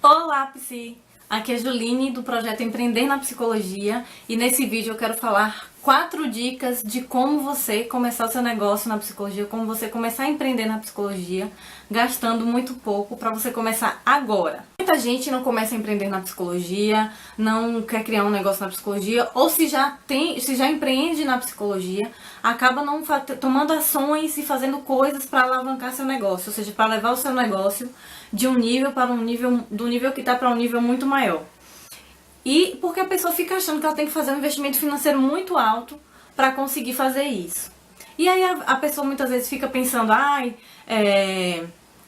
Olá, Psi! Aqui é a Juline do projeto Empreender na Psicologia e nesse vídeo eu quero falar 4 dicas de como você começar o seu negócio na psicologia, como você começar a empreender na psicologia, gastando muito pouco para você começar agora. Muita gente não começa a empreender na psicologia, não quer criar um negócio na psicologia, ou se já empreende na psicologia, acaba não tomando ações e fazendo coisas para alavancar seu negócio, ou seja, para levar o seu negócio de um nível para um nível, do nível que está para um nível muito maior. E porque a pessoa fica achando que ela tem que fazer um investimento financeiro muito alto para conseguir fazer isso. E aí a pessoa muitas vezes fica pensando,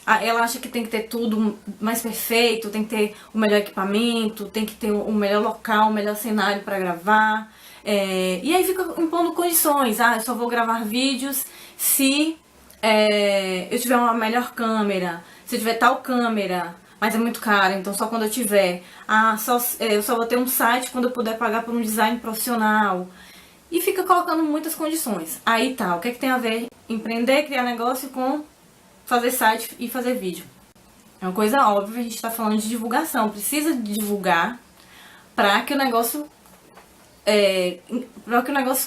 ela acha que tem que ter tudo mais perfeito, tem que ter o melhor equipamento, tem que ter o melhor local, o melhor cenário para gravar. E aí fica impondo condições, eu só vou gravar vídeos se eu tiver uma melhor câmera, se eu tiver tal câmera, mas é muito caro, então só quando eu tiver. Eu só vou ter um site quando eu puder pagar por um design profissional. E fica colocando muitas condições. Aí tá, o que é que tem a ver empreender, criar negócio com fazer site e fazer vídeo? É uma coisa óbvia, a gente tá falando de divulgação. Precisa divulgar para que o negócio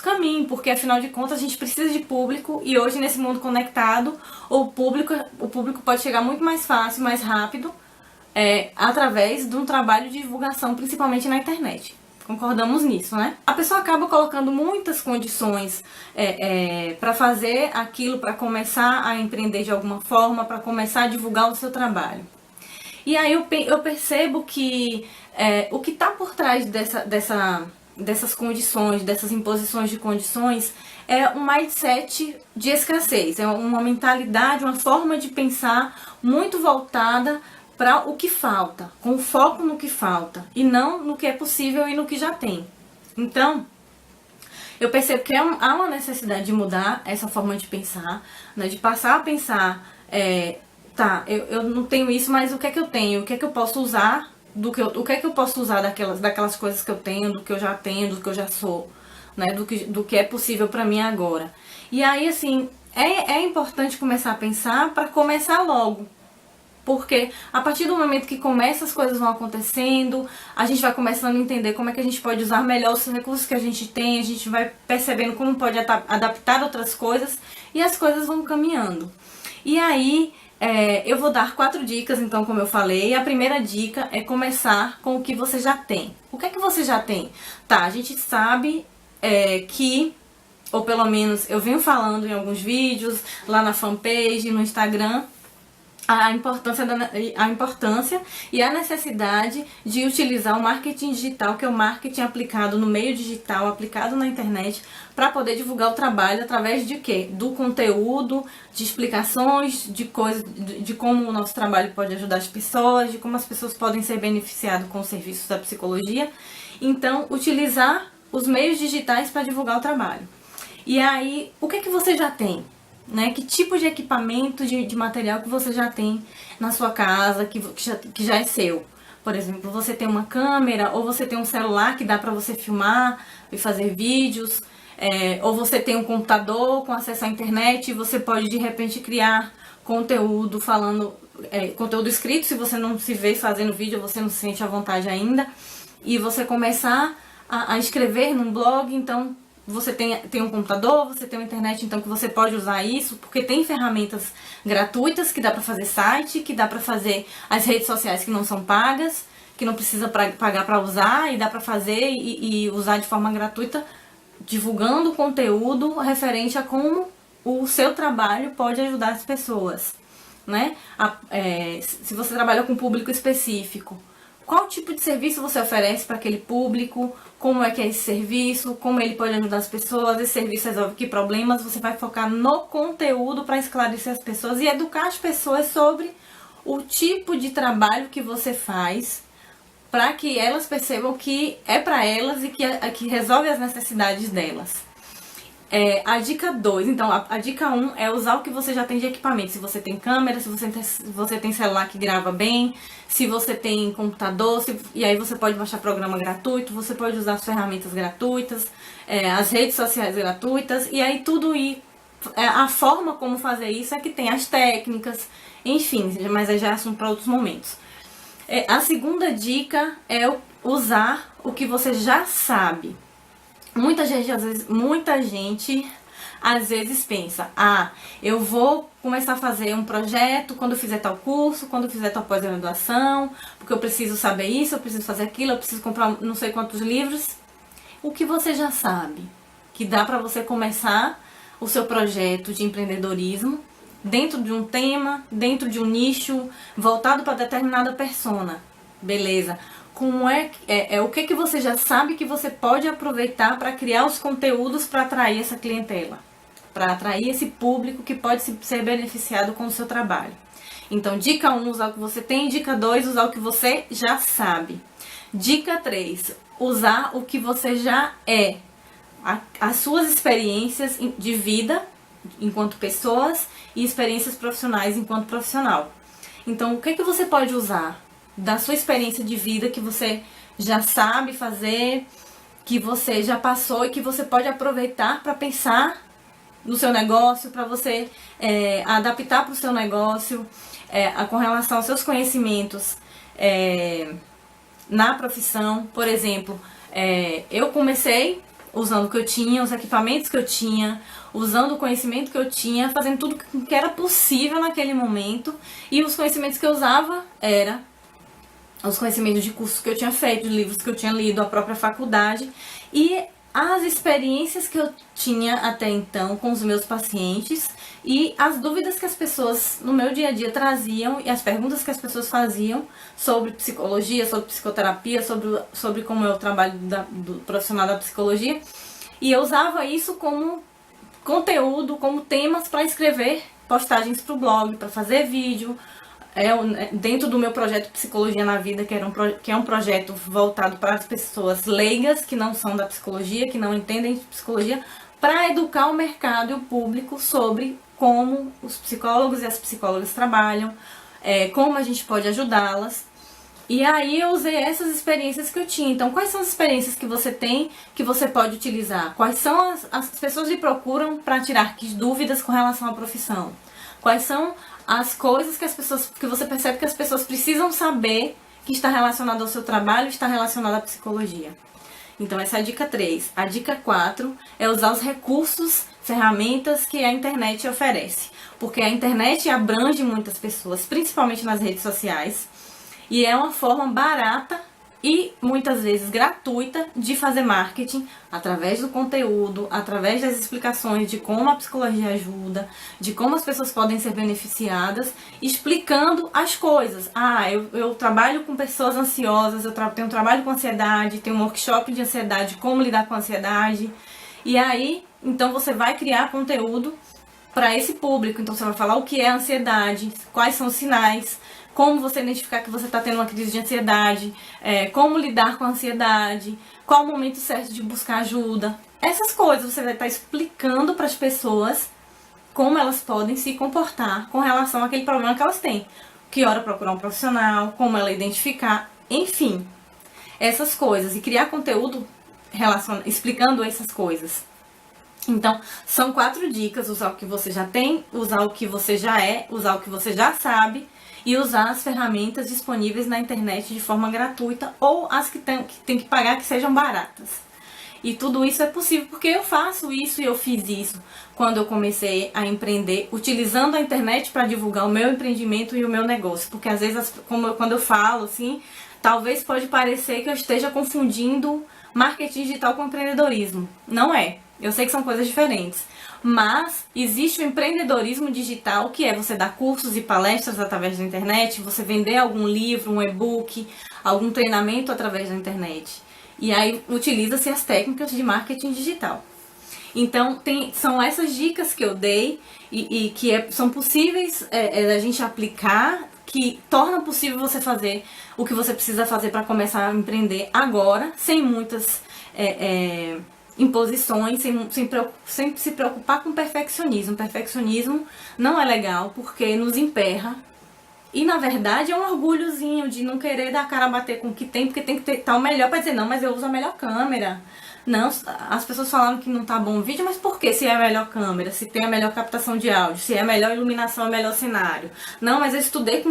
caminhe, porque afinal de contas a gente precisa de público e hoje nesse mundo conectado o público pode chegar muito mais fácil, mais rápido, através de um trabalho de divulgação, principalmente na internet. Concordamos nisso, né? A pessoa acaba colocando muitas condições para fazer aquilo, para começar a empreender de alguma forma, para começar a divulgar o seu trabalho. E aí eu percebo que o que está por trás dessas condições, dessas imposições de condições, é um mindset de escassez, é uma mentalidade, uma forma de pensar muito voltada para o que falta, com foco no que falta e não no que é possível e no que já tem. Então, eu percebo que há uma necessidade de mudar essa forma de pensar, né, de passar a pensar, eu não tenho isso, mas o que é que eu tenho? O que é que eu posso usar? O que é que eu posso usar daquelas coisas que eu tenho, do que eu já tenho, do que eu já sou, né? Do que é possível para mim agora. E aí, assim, é importante começar a pensar para começar logo. Porque a partir do momento que começa, as coisas vão acontecendo, a gente vai começando a entender como é que a gente pode usar melhor os recursos que a gente tem, a gente vai percebendo como pode adaptar outras coisas e as coisas vão caminhando. E aí, eu vou dar 4 dicas, então, como eu falei. A primeira dica é começar com o que você já tem. O que é que você já tem? Tá, a gente sabe que, ou pelo menos eu venho falando em alguns vídeos, lá na fanpage, no Instagram, a importância e a necessidade de utilizar o marketing digital, que é o marketing aplicado no meio digital, aplicado na internet, para poder divulgar o trabalho através de quê? Do conteúdo, de explicações, de como o nosso trabalho pode ajudar as pessoas, de como as pessoas podem ser beneficiadas com os serviços da psicologia. Então, utilizar os meios digitais para divulgar o trabalho. E aí, o que é que você já tem? Né? Que tipo de equipamento, de material que você já tem na sua casa, que já é seu. Por exemplo, você tem uma câmera, ou você tem um celular que dá para você filmar e fazer vídeos, ou você tem um computador com acesso à internet e você pode de repente criar conteúdo conteúdo escrito, se você não se vê fazendo vídeo, você não se sente à vontade ainda, e você começar a escrever num blog. Então você tem um computador, você tem uma internet, então que você pode usar isso, porque tem ferramentas gratuitas que dá para fazer site, que dá para fazer as redes sociais que não são pagas, que não precisa pagar para usar, e dá para fazer e usar de forma gratuita, divulgando conteúdo referente a como o seu trabalho pode ajudar as pessoas, né? Se você trabalha com público específico, qual tipo de serviço você oferece para aquele público, como é que é esse serviço, como ele pode ajudar as pessoas, esse serviço resolve que problemas. Você vai focar no conteúdo para esclarecer as pessoas e educar as pessoas sobre o tipo de trabalho que você faz, para que elas percebam que é para elas e que resolve as necessidades delas. A dica 2, então a dica 1 é usar o que você já tem de equipamento. Se você tem câmera, se você tem celular que grava bem, se você tem computador, e aí você pode baixar programa gratuito, você pode usar as ferramentas gratuitas, as redes sociais gratuitas, e aí tudo a forma como fazer isso é que tem as técnicas, enfim, mas aí já é assunto para outros momentos. A segunda dica é usar o que você já sabe. Muita gente às vezes pensa, eu vou começar a fazer um projeto quando eu fizer tal curso, quando eu fizer tal pós-graduação, porque eu preciso saber isso, eu preciso fazer aquilo, eu preciso comprar não sei quantos livros. O que você já sabe, que dá para você começar o seu projeto de empreendedorismo dentro de um tema, dentro de um nicho, voltado para determinada persona. Beleza. Como o que você já sabe que você pode aproveitar para criar os conteúdos para atrair essa clientela, para atrair esse público que pode ser beneficiado com o seu trabalho. Então, dica 1, usar o que você tem. Dica 2, usar o que você já sabe. Dica 3, usar o que você já é. As suas experiências de vida enquanto pessoas e experiências profissionais enquanto profissional. Então, o que você pode usar da sua experiência de vida que você já sabe fazer, que você já passou e que você pode aproveitar para pensar no seu negócio, para você adaptar para o seu negócio, com relação aos seus conhecimentos na profissão. Por exemplo, eu comecei usando o que eu tinha, os equipamentos que eu tinha, usando o conhecimento que eu tinha, fazendo tudo que era possível naquele momento. E os conhecimentos que eu usava eram os conhecimentos de cursos que eu tinha feito, de livros que eu tinha lido, a própria faculdade e as experiências que eu tinha até então com os meus pacientes e as dúvidas que as pessoas no meu dia a dia traziam e as perguntas que as pessoas faziam sobre psicologia, sobre psicoterapia, sobre como é o trabalho do profissional da psicologia. E eu usava isso como conteúdo, como temas para escrever postagens para o blog, para fazer vídeo, dentro do meu projeto Psicologia na Vida, que é um projeto voltado para as pessoas leigas, que não são da psicologia, que não entendem de psicologia, para educar o mercado e o público sobre como os psicólogos e as psicólogas trabalham, como a gente pode ajudá-las. E aí eu usei essas experiências que eu tinha. Então, quais são as experiências que você tem que você pode utilizar? Quais são as pessoas que procuram para tirar dúvidas com relação à profissão? Quais são as coisas que você percebe que as pessoas precisam saber que está relacionado ao seu trabalho, está relacionado à psicologia? Então, essa é a dica 3. A dica 4 é usar os recursos, ferramentas que a internet oferece. Porque a internet abrange muitas pessoas, principalmente nas redes sociais, e é uma forma barata e muitas vezes gratuita de fazer marketing através do conteúdo, através das explicações de como a psicologia ajuda, de como as pessoas podem ser beneficiadas, explicando as coisas. Eu trabalho com pessoas ansiosas, tenho um trabalho com ansiedade, tenho um workshop de ansiedade, como lidar com a ansiedade. E aí, então você vai criar conteúdo para esse público. Então você vai falar o que é ansiedade, quais são os sinais, como você identificar que você está tendo uma crise de ansiedade, como lidar com a ansiedade, qual o momento certo de buscar ajuda. Essas coisas você vai estar explicando para as pessoas como elas podem se comportar com relação àquele problema que elas têm. Que hora procurar um profissional, como ela identificar, enfim. Essas coisas. E criar conteúdo explicando essas coisas. Então, são 4 dicas: usar o que você já tem, usar o que você já é, usar o que você já sabe e usar as ferramentas disponíveis na internet de forma gratuita ou as que tem que pagar, que sejam baratas. E tudo isso é possível porque eu faço isso e eu fiz isso quando eu comecei a empreender, utilizando a internet para divulgar o meu empreendimento e o meu negócio. Porque às vezes, quando eu falo assim, talvez pode parecer que eu esteja confundindo marketing digital com empreendedorismo. Não é. Eu sei que são coisas diferentes, mas existe o empreendedorismo digital, que é você dar cursos e palestras através da internet, você vender algum livro, um e-book, algum treinamento através da internet. E aí utiliza-se as técnicas de marketing digital. Então, são essas dicas que eu dei e que são possíveis da gente aplicar, que torna possível você fazer o que você precisa fazer para começar a empreender agora, sem muitas imposições, sem se preocupar com perfeccionismo. Perfeccionismo não é legal porque nos emperra. E na verdade é um orgulhozinho de não querer dar a cara a bater com o que tem, porque tem que estar o melhor para dizer, não, mas eu uso a melhor câmera. Não, as pessoas falaram que não tá bom o vídeo, mas por quê? Se é a melhor câmera, se tem a melhor captação de áudio, se é a melhor iluminação, é o melhor cenário. Não, mas eu estudei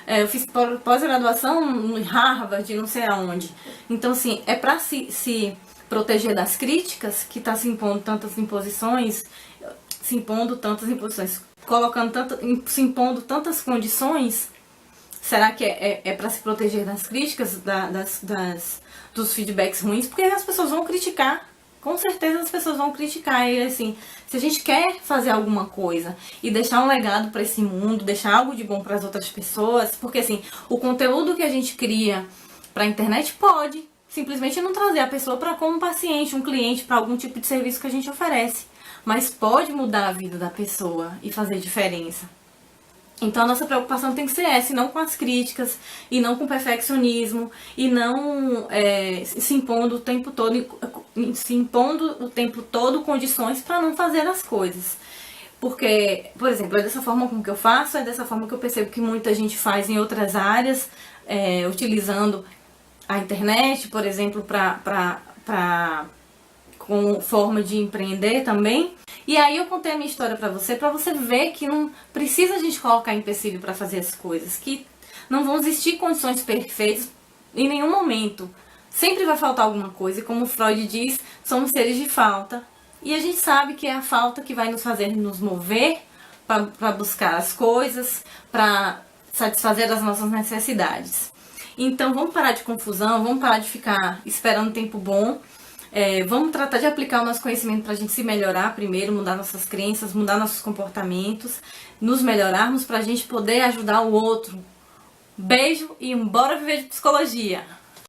eu fiz pós-graduação em Harvard, não sei aonde. Então, assim, é pra se proteger das críticas, que tá se impondo tantas imposições, se impondo tantas condições. Será que é para se proteger das críticas, dos feedbacks ruins? Porque as pessoas vão criticar. Com certeza as pessoas vão criticar. E assim, se a gente quer fazer alguma coisa e deixar um legado para esse mundo, deixar algo de bom para as outras pessoas, porque assim, o conteúdo que a gente cria para a internet pode simplesmente não trazer a pessoa para como um paciente, um cliente, para algum tipo de serviço que a gente oferece. Mas pode mudar a vida da pessoa e fazer diferença. Então a nossa preocupação tem que ser essa, e não com as críticas, e não com o perfeccionismo, e não se impondo o tempo todo condições para não fazer as coisas. Porque, por exemplo, é dessa forma como que eu faço, é dessa forma que eu percebo que muita gente faz em outras áreas, utilizando a internet, por exemplo, com forma de empreender também. E aí eu contei a minha história pra você ver que não precisa a gente colocar empecilho pra fazer as coisas, que não vão existir condições perfeitas em nenhum momento. Sempre vai faltar alguma coisa, e como Freud diz, somos seres de falta. E a gente sabe que é a falta que vai nos fazer nos mover para buscar as coisas, para satisfazer as nossas necessidades. Então vamos parar de confusão, vamos parar de ficar esperando tempo bom. Vamos tratar de aplicar o nosso conhecimento para a gente se melhorar primeiro, mudar nossas crenças, mudar nossos comportamentos, nos melhorarmos para a gente poder ajudar o outro. Beijo e bora viver de psicologia!